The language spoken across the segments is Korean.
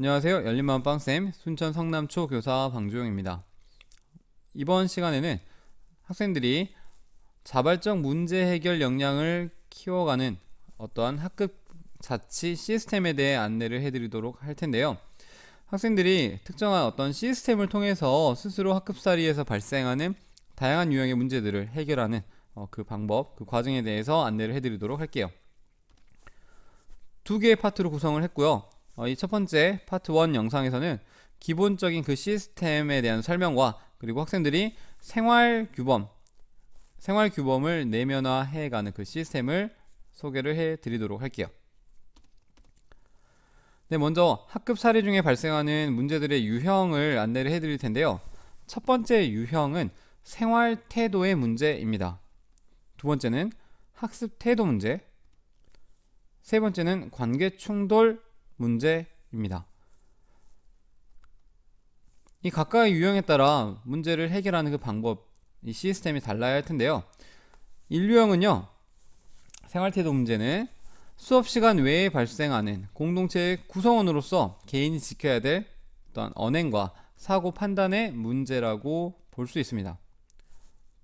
안녕하세요. 열린마음 빵쌤 순천 성남초 교사 방주영입니다. 이번 시간에는 학생들이 자발적 문제 해결 역량을 키워가는 어떠한 학급 자치 시스템에 대해 안내를 해드리도록 할 텐데요. 학생들이 특정한 어떤 시스템을 통해서 스스로 학급살이에서 발생하는 다양한 유형의 문제들을 해결하는 그 방법, 그 과정에 대해서 안내를 해드리도록 할게요. 두 개의 파트로 구성을 했고요. 이 첫 번째 파트 1 영상에서는 기본적인 그 시스템에 대한 설명과 그리고 학생들이 생활규범을 내면화해가는 그 시스템을 소개를 해드리도록 할게요. 네, 먼저 학급 사례 중에 발생하는 문제들의 유형을 안내를 해드릴 텐데요. 첫 번째 유형은 생활 태도의 문제입니다. 두 번째는 학습 태도 문제, 세 번째는 관계 충돌 문제입니다. 이 각각의 유형에 따라 문제를 해결하는 그 방법, 이 시스템이 달라야 할 텐데요. 1유형은요, 생활태도 문제는 수업 시간 외에 발생하는 공동체의 구성원으로서 개인이 지켜야 될 어떤 언행과 사고 판단의 문제라고 볼 수 있습니다.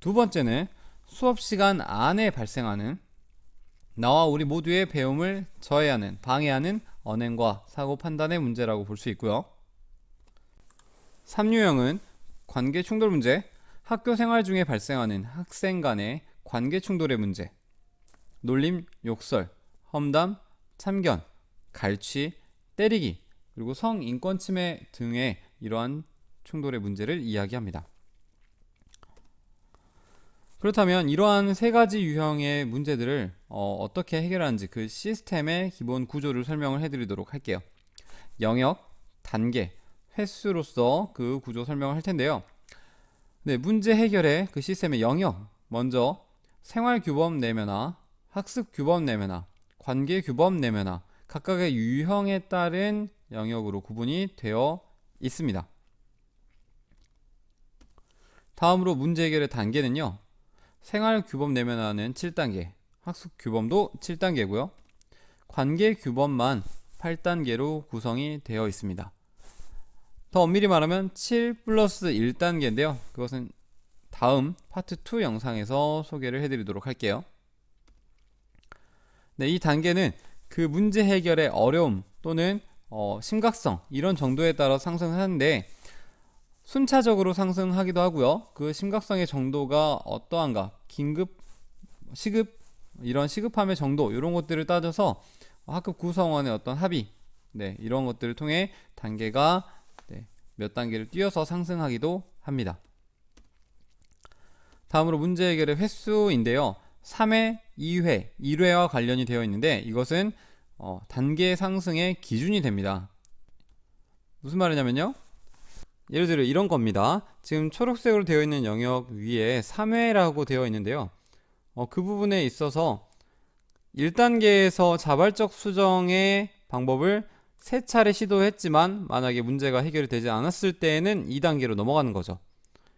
두 번째는 수업 시간 안에 발생하는 나와 우리 모두의 배움을 방해하는 언행과 사고 판단의 문제라고 볼 수 있고요. 3유형은 관계 충돌 문제, 학교 생활 중에 발생하는 학생 간의 관계 충돌의 문제, 놀림, 욕설, 험담, 참견, 갈취, 때리기, 그리고 성인권 침해 등의 이러한 충돌의 문제를 이야기합니다. 그렇다면 이러한 세 가지 유형의 문제들을 어떻게 해결하는지 그 시스템의 기본 구조를 설명을 해드리도록 할게요. 영역, 단계, 횟수로서 그 구조 설명을 할 텐데요. 네, 문제 해결의 그 시스템의 영역, 먼저 생활규범 내면화, 학습규범 내면화, 관계규범 내면화, 각각의 유형에 따른 영역으로 구분이 되어 있습니다. 다음으로 문제 해결의 단계는요, 생활규범 내면화는 7단계, 학습규범도 7단계고요. 관계규범만 8단계로 구성이 되어 있습니다. 더 엄밀히 말하면 7 플러스 1단계인데요. 그것은 다음 파트 2 영상에서 소개를 해드리도록 할게요. 네, 이 단계는 그 문제 해결의 어려움 또는 심각성 이런 정도에 따라 상승하는데 순차적으로 상승하기도 하고요. 그 심각성의 정도가 어떠한가, 긴급, 시급, 이런 시급함의 정도 이런 것들을 따져서 학급 구성원의 어떤 합의, 네, 이런 것들을 통해 단계가 몇 단계를 뛰어서 상승하기도 합니다. 다음으로 문제 해결의 횟수인데요. 3회, 2회, 1회와 관련이 되어 있는데 이것은 단계 상승의 기준이 됩니다. 무슨 말이냐면요, 예를 들어 이런 겁니다. 지금 초록색으로 되어 있는 영역 위에 3회라고 되어 있는데요. 그 부분에 있어서 1단계에서 자발적 수정의 방법을 3차례 시도했지만 만약에 문제가 해결이 되지 않았을 때에는 2단계로 넘어가는 거죠.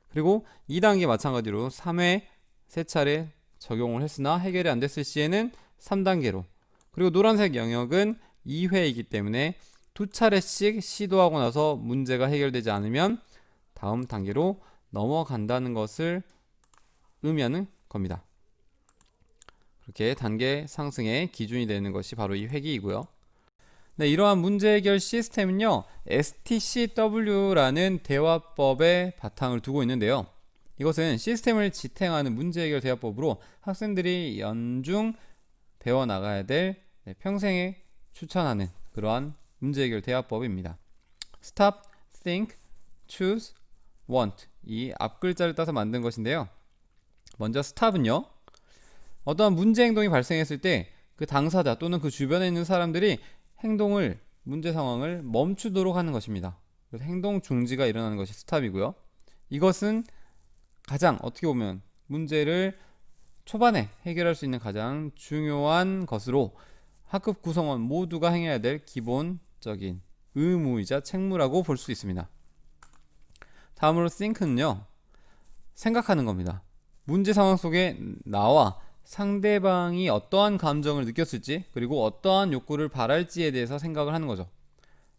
그리고 2단계 마찬가지로 3회 3차례 적용을 했으나 해결이 안 됐을 시에는 3단계로, 그리고 노란색 영역은 2회이기 때문에 2차례씩 시도하고 나서 문제가 해결되지 않으면 다음 단계로 넘어간다는 것을 의미하는 겁니다. 그렇게 단계 상승의 기준이 되는 것이 바로 이 회기이고요. 네, 이러한 문제 해결 시스템은요, STCW라는 대화법의 바탕을 두고 있는데요. 이것은 시스템을 지탱하는 문제 해결 대화법으로 학생들이 연중 배워나가야 될 평생에 추천하는 그러한 문제 해결 대화법입니다. Stop, Think, Choose, Want, 이 앞글자를 따서 만든 것인데요. 먼저 Stop은요, 어떠한 문제 행동이 발생했을 때 그 당사자 또는 그 주변에 있는 사람들이 문제 상황을 멈추도록 하는 것입니다. 그래서 행동 중지가 일어나는 것이 스탑이고요. 이것은 가장 어떻게 보면 문제를 초반에 해결할 수 있는 가장 중요한 것으로 학급 구성원 모두가 행해야 될 기본적인 의무이자 책무라고 볼 수 있습니다. 다음으로 think는요, 생각하는 겁니다. 문제 상황 속에 나와 상대방이 어떠한 감정을 느꼈을지 그리고 어떠한 욕구를 바랄지에 대해서 생각을 하는 거죠.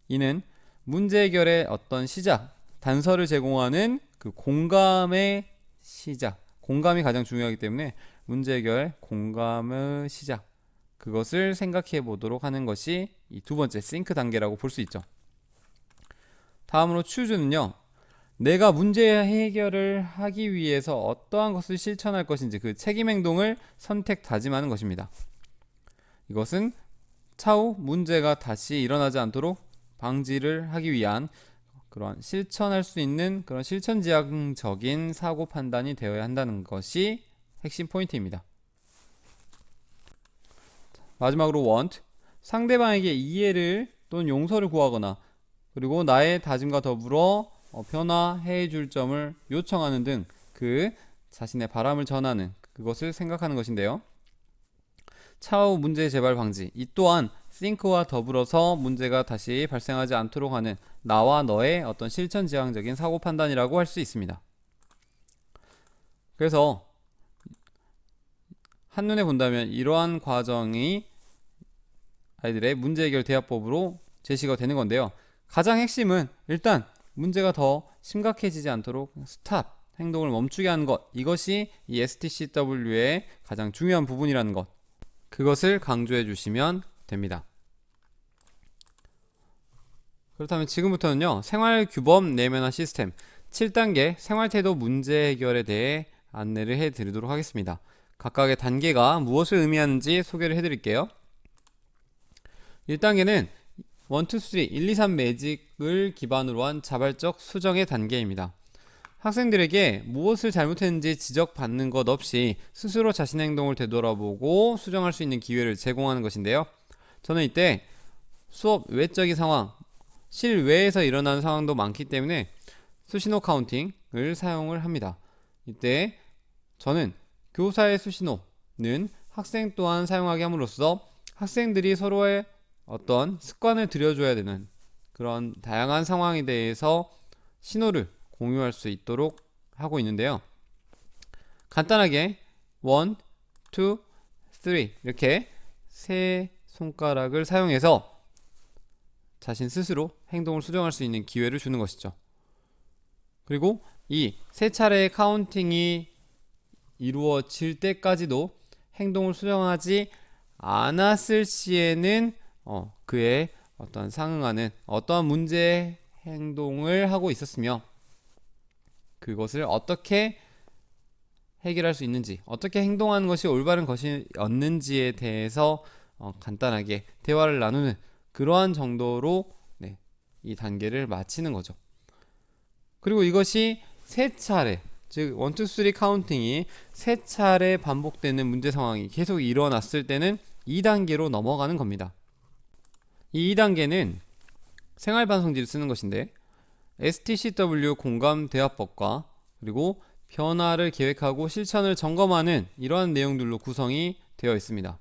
이는 문제 해결의 어떤 시작, 단서를 제공하는 그 공감의 시작, 공감이 가장 중요하기 때문에 문제 해결 공감의 시작, 그것을 생각해 보도록 하는 것이 이 두 번째 think 단계라고 볼 수 있죠. 다음으로 choose는요, 내가 문제 해결을 하기 위해서 어떠한 것을 실천할 것인지 그 책임 행동을 선택 다짐하는 것입니다. 이것은 차후 문제가 다시 일어나지 않도록 방지를 하기 위한 그런 실천할 수 있는 그런 실천지향적인 사고 판단이 되어야 한다는 것이 핵심 포인트입니다. 마지막으로 want, 상대방에게 이해를 또는 용서를 구하거나 그리고 나의 다짐과 더불어 변화해 줄 점을 요청하는 등 그 자신의 바람을 전하는 그것을 생각하는 것인데요. 차후 문제 재발 방지, 이 또한 think와 더불어서 문제가 다시 발생하지 않도록 하는 나와 너의 어떤 실천 지향적인 사고 판단이라고 할 수 있습니다. 그래서 한눈에 본다면 이러한 과정이 아이들의 문제 해결 대화법으로 제시가 되는 건데요. 가장 핵심은 일단 문제가 더 심각해지지 않도록 스탑, 행동을 멈추게 하는 것, 이것이 이 STCW의 가장 중요한 부분이라는 것, 그것을 강조해 주시면 됩니다. 그렇다면 지금부터는요, 생활규범 내면화 시스템 7단계 생활태도 문제 해결에 대해 안내를 해 드리도록 하겠습니다. 각각의 단계가 무엇을 의미하는지 소개를 해 드릴게요. 1단계는 1, 2, 3, 1, 2, 3 매직을 기반으로 한 자발적 수정의 단계입니다. 학생들에게 무엇을 잘못했는지 지적받는 것 없이 스스로 자신의 행동을 되돌아보고 수정할 수 있는 기회를 제공하는 것인데요. 저는 이때 수업 외적인 상황, 실외에서 일어나는 상황도 많기 때문에 수신호 카운팅을 사용을 합니다. 이때 저는 교사의 수신호는 학생 또한 사용하게 함으로써 학생들이 서로의 어떤 습관을 들여줘야 되는 그런 다양한 상황에 대해서 신호를 공유할 수 있도록 하고 있는데요. 간단하게 1, 2, 3 이렇게 세 손가락을 사용해서 자신 스스로 행동을 수정할 수 있는 기회를 주는 것이죠. 그리고 이 세 차례의 카운팅이 이루어질 때까지도 행동을 수정하지 않았을 시에는 그의 어떤 상응하는 어떠한 문제 행동을 하고 있었으며 그것을 어떻게 해결할 수 있는지, 어떻게 행동하는 것이 올바른 것이었는지에 대해서 간단하게 대화를 나누는 그러한 정도로 이 단계를 마치는 거죠. 그리고 이것이 세 차례, 즉 1, 2, 3 카운팅이 세 차례 반복되는 문제 상황이 계속 일어났을 때는 2단계로 넘어가는 겁니다. 이 2단계는 생활반성지를 쓰는 것인데 STCW 공감 대화법과 그리고 변화를 계획하고 실천을 점검하는 이러한 내용들로 구성이 되어 있습니다.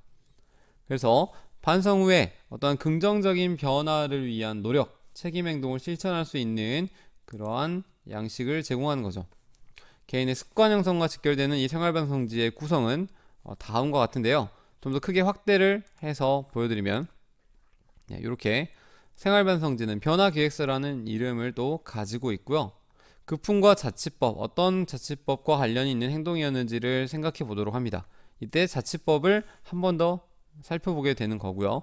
그래서 반성 후에 어떤 긍정적인 변화를 위한 노력, 책임 행동을 실천할 수 있는 그러한 양식을 제공하는 거죠. 개인의 습관 형성과 직결되는 이 생활반성지의 구성은 다음과 같은데요. 좀 더 크게 확대를 해서 보여드리면 이렇게 생활반성지는 변화계획서라는 이름을 또 가지고 있고요. 급풍과 자치법, 어떤 자치법과 관련이 있는 행동이었는지를 생각해 보도록 합니다. 이때 자치법을 한 번 더 살펴보게 되는 거고요.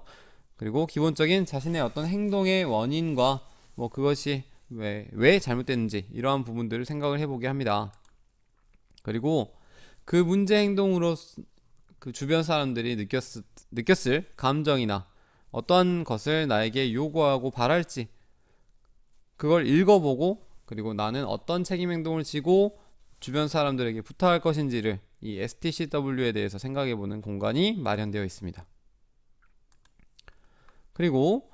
그리고 기본적인 자신의 어떤 행동의 원인과 그것이 왜 잘못됐는지 이러한 부분들을 생각을 해보게 합니다. 그리고 그 문제 행동으로 그 주변 사람들이 느꼈을 감정이나 어떠한 것을 나에게 요구하고 바랄지 그걸 읽어보고 그리고 나는 어떤 책임 행동을 지고 주변 사람들에게 부탁할 것인지를 이 STCW에 대해서 생각해보는 공간이 마련되어 있습니다. 그리고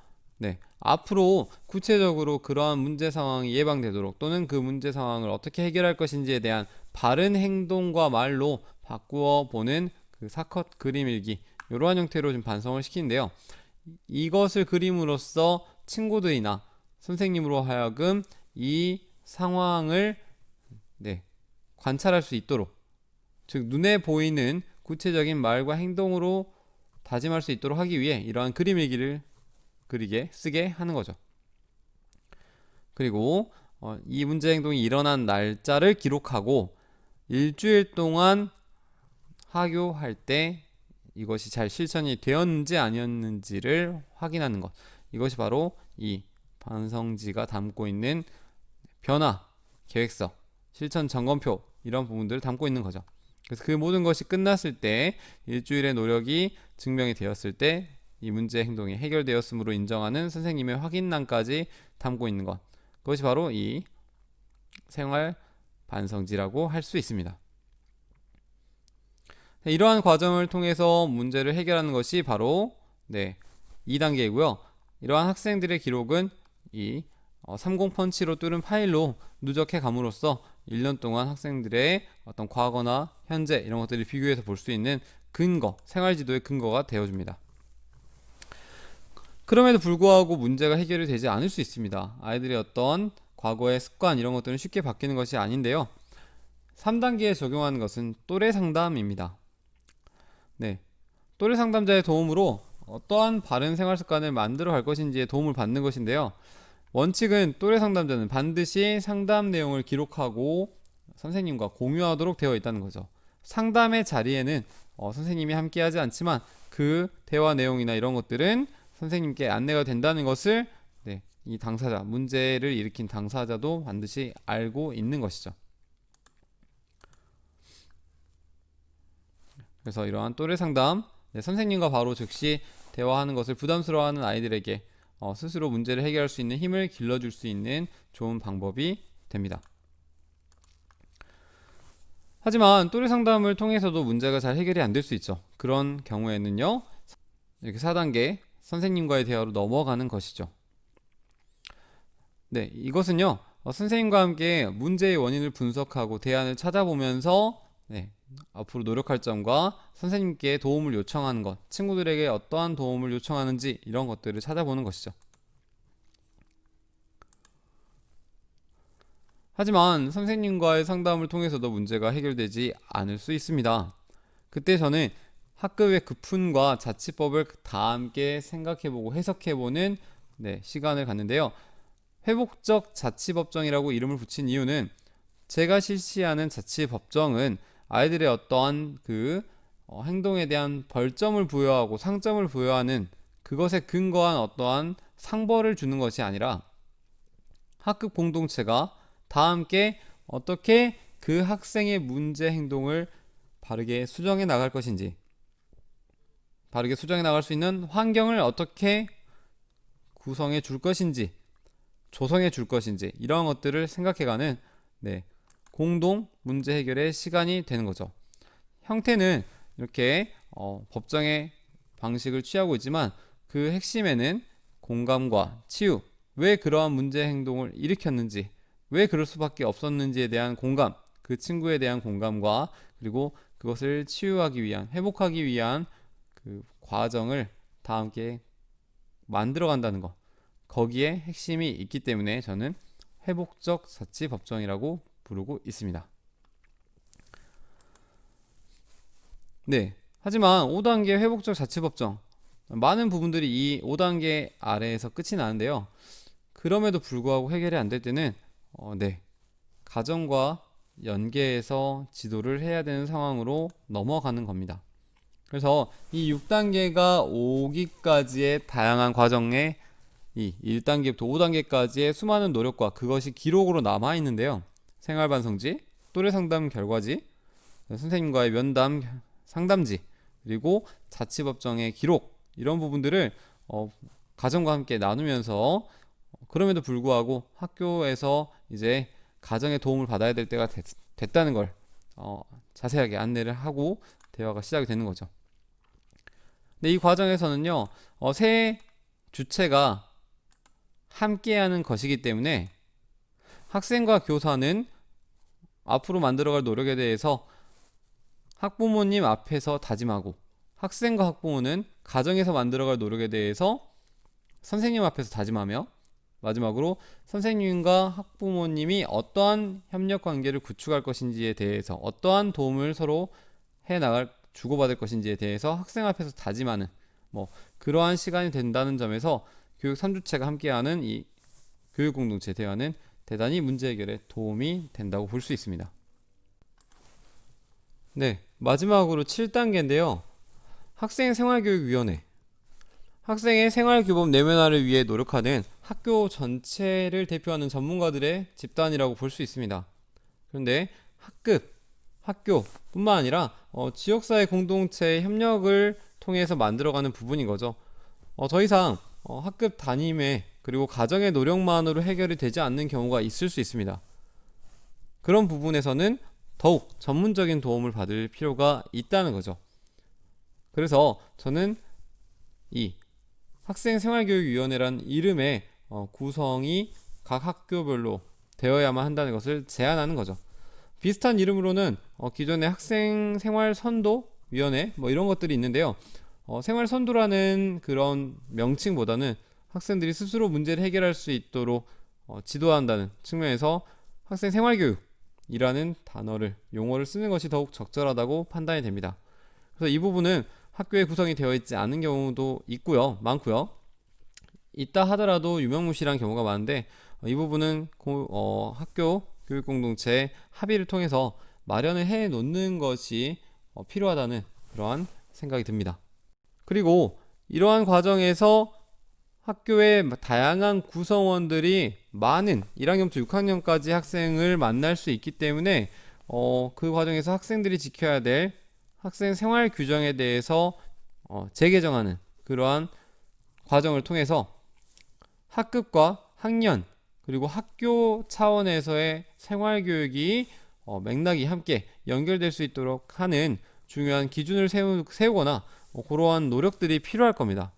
앞으로 구체적으로 그러한 문제 상황이 예방되도록 또는 그 문제 상황을 어떻게 해결할 것인지에 대한 바른 행동과 말로 바꾸어 보는 그 사컷 그림 일기 이러한 형태로 좀 반성을 시키는데요. 이것을 그림으로써 친구들이나 선생님으로 하여금 이 상황을 관찰할 수 있도록, 즉 눈에 보이는 구체적인 말과 행동으로 다짐할 수 있도록 하기 위해 이러한 그림 일기를 쓰게 하는 거죠. 그리고 이 문제 행동이 일어난 날짜를 기록하고 일주일 동안 하교할 때 이것이 잘 실천이 되었는지 아니었는지를 확인하는 것. 이것이 바로 이 반성지가 담고 있는 변화, 계획서, 실천 점검표 이런 부분들을 담고 있는 거죠. 그래서 그 모든 것이 끝났을 때 일주일의 노력이 증명이 되었을 때 이 문제 행동이 해결되었으므로 인정하는 선생님의 확인란까지 담고 있는 것. 그것이 바로 이 생활 반성지라고 할 수 있습니다. 이러한 과정을 통해서 문제를 해결하는 것이 바로 2단계이고요. 이러한 학생들의 기록은 이 30펀치로 뚫은 파일로 누적해 감으로써 1년 동안 학생들의 어떤 과거나 현재 이런 것들을 비교해서 볼 수 있는 근거, 생활지도의 근거가 되어줍니다. 그럼에도 불구하고 문제가 해결이 되지 않을 수 있습니다. 아이들의 어떤 과거의 습관 이런 것들은 쉽게 바뀌는 것이 아닌데요. 3단계에 적용하는 것은 또래 상담입니다. 또래 상담자의 도움으로 어떠한 바른 생활 습관을 만들어 갈 것인지에 도움을 받는 것인데요. 원칙은 또래 상담자는 반드시 상담 내용을 기록하고 선생님과 공유하도록 되어 있다는 거죠. 상담의 자리에는 선생님이 함께하지 않지만 그 대화 내용이나 이런 것들은 선생님께 안내가 된다는 것을 이 당사자, 문제를 일으킨 당사자도 반드시 알고 있는 것이죠. 그래서 이러한 또래 상담, 선생님과 바로 즉시 대화하는 것을 부담스러워하는 아이들에게 스스로 문제를 해결할 수 있는 힘을 길러줄 수 있는 좋은 방법이 됩니다. 하지만 또래 상담을 통해서도 문제가 잘 해결이 안 될 수 있죠. 그런 경우에는요, 이렇게 4단계 선생님과의 대화로 넘어가는 것이죠. 이것은요, 선생님과 함께 문제의 원인을 분석하고 대안을 찾아보면서 앞으로 노력할 점과 선생님께 도움을 요청하는 것, 친구들에게 어떠한 도움을 요청하는지 이런 것들을 찾아보는 것이죠. 하지만 선생님과의 상담을 통해서도 문제가 해결되지 않을 수 있습니다. 그때 저는 학급의 급훈과 자치법을 다 함께 생각해보고 해석해보는 시간을 갖는데요. 회복적 자치법정이라고 이름을 붙인 이유는 제가 실시하는 자치법정은 아이들의 어떠한 행동에 대한 벌점을 부여하고 상점을 부여하는 그것에 근거한 어떠한 상벌을 주는 것이 아니라 학급 공동체가 다 함께 어떻게 그 학생의 문제 행동을 바르게 수정해 나갈 것인지, 바르게 수정해 나갈 수 있는 환경을 어떻게 구성해 줄 것인지, 조성해 줄 것인지 이러한 것들을 생각해가는 공동 문제 해결의 시간이 되는 거죠. 형태는 이렇게 법정의 방식을 취하고 있지만 그 핵심에는 공감과 치유, 왜 그러한 문제 행동을 일으켰는지, 왜 그럴 수밖에 없었는지에 대한 공감, 그 친구에 대한 공감과 그리고 그것을 치유하기 위한, 회복하기 위한 그 과정을 다 함께 만들어 간다는 것, 거기에 핵심이 있기 때문에 저는 회복적 자치법정이라고 부르고 있습니다. 하지만 5단계 회복적 자치법정, 많은 부분들이 이 5단계 아래에서 끝이 나는데요. 그럼에도 불구하고 해결이 안 될 때는 가정과 연계해서 지도를 해야 되는 상황으로 넘어가는 겁니다. 그래서 이 6단계가 오기까지의 다양한 과정에 이 1단계부터 5단계까지의 수많은 노력과 그것이 기록으로 남아 있는데요. 생활반성지, 또래상담 결과지, 선생님과의 면담 상담지, 그리고 자치법정의 기록 이런 부분들을 가정과 함께 나누면서 그럼에도 불구하고 학교에서 이제 가정의 도움을 받아야 될 때가 됐다는 걸 자세하게 안내를 하고 대화가 시작이 되는 거죠. 이 과정에서는요, 세 주체가 함께하는 것이기 때문에 학생과 교사는 앞으로 만들어갈 노력에 대해서 학부모님 앞에서 다짐하고, 학생과 학부모는 가정에서 만들어갈 노력에 대해서 선생님 앞에서 다짐하며, 마지막으로 선생님과 학부모님이 어떠한 협력 관계를 구축할 것인지에 대해서, 어떠한 도움을 서로 주고받을 것인지에 대해서 학생 앞에서 다짐하는 그러한 시간이 된다는 점에서 교육 3주체가 함께하는 이 교육 공동체 대화는 대단히 문제 해결에 도움이 된다고 볼 수 있습니다. 네, 마지막으로 7단계인데요. 학생생활교육위원회. 학생의 생활규범 내면화를 위해 노력하는 학교 전체를 대표하는 전문가들의 집단이라고 볼 수 있습니다. 그런데 학교뿐만 아니라 지역사회 공동체의 협력을 통해서 만들어가는 부분인 거죠. 더 이상 학급 담임에 그리고 가정의 노력만으로 해결이 되지 않는 경우가 있을 수 있습니다. 그런 부분에서는 더욱 전문적인 도움을 받을 필요가 있다는 거죠. 그래서 저는 이 학생생활교육위원회란 이름의 구성이 각 학교별로 되어야만 한다는 것을 제안하는 거죠. 비슷한 이름으로는 기존의 학생생활선도위원회 이런 것들이 있는데요. 생활선도라는 그런 명칭보다는 학생들이 스스로 문제를 해결할 수 있도록 지도한다는 측면에서 학생생활교육이라는 용어를 쓰는 것이 더욱 적절하다고 판단이 됩니다. 그래서 이 부분은 학교에 구성이 되어 있지 않은 경우도 많고요. 있다 하더라도 유명무실한 경우가 많은데 이 부분은 학교 교육공동체의 합의를 통해서 마련을 해 놓는 것이 필요하다는 그러한 생각이 듭니다. 그리고 이러한 과정에서 학교의 다양한 구성원들이 많은 1학년부터 6학년까지 학생을 만날 수 있기 때문에 그 과정에서 학생들이 지켜야 될 학생 생활 규정에 대해서 재개정하는 그러한 과정을 통해서 학급과 학년 그리고 학교 차원에서의 생활교육이 맥락이 함께 연결될 수 있도록 하는 중요한 기준을 세우거나 그러한 노력들이 필요할 겁니다.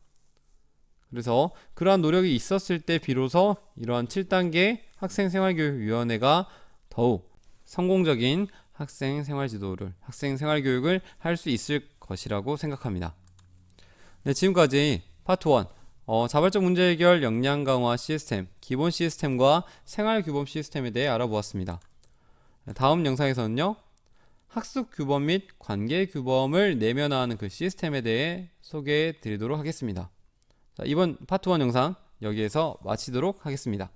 그래서 그러한 노력이 있었을 때 비로소 이러한 7단계 학생생활교육위원회가 더욱 성공적인 학생생활교육을 할 수 있을 것이라고 생각합니다. 네, 지금까지 파트 1 자발적 문제 해결 역량 강화 시스템, 기본 시스템과 생활규범 시스템에 대해 알아보았습니다. 다음 영상에서는요, 학습 규범 및 관계 규범을 내면화하는 그 시스템에 대해 소개해 드리도록 하겠습니다. 자, 이번 파트 1 영상 여기에서 마치도록 하겠습니다.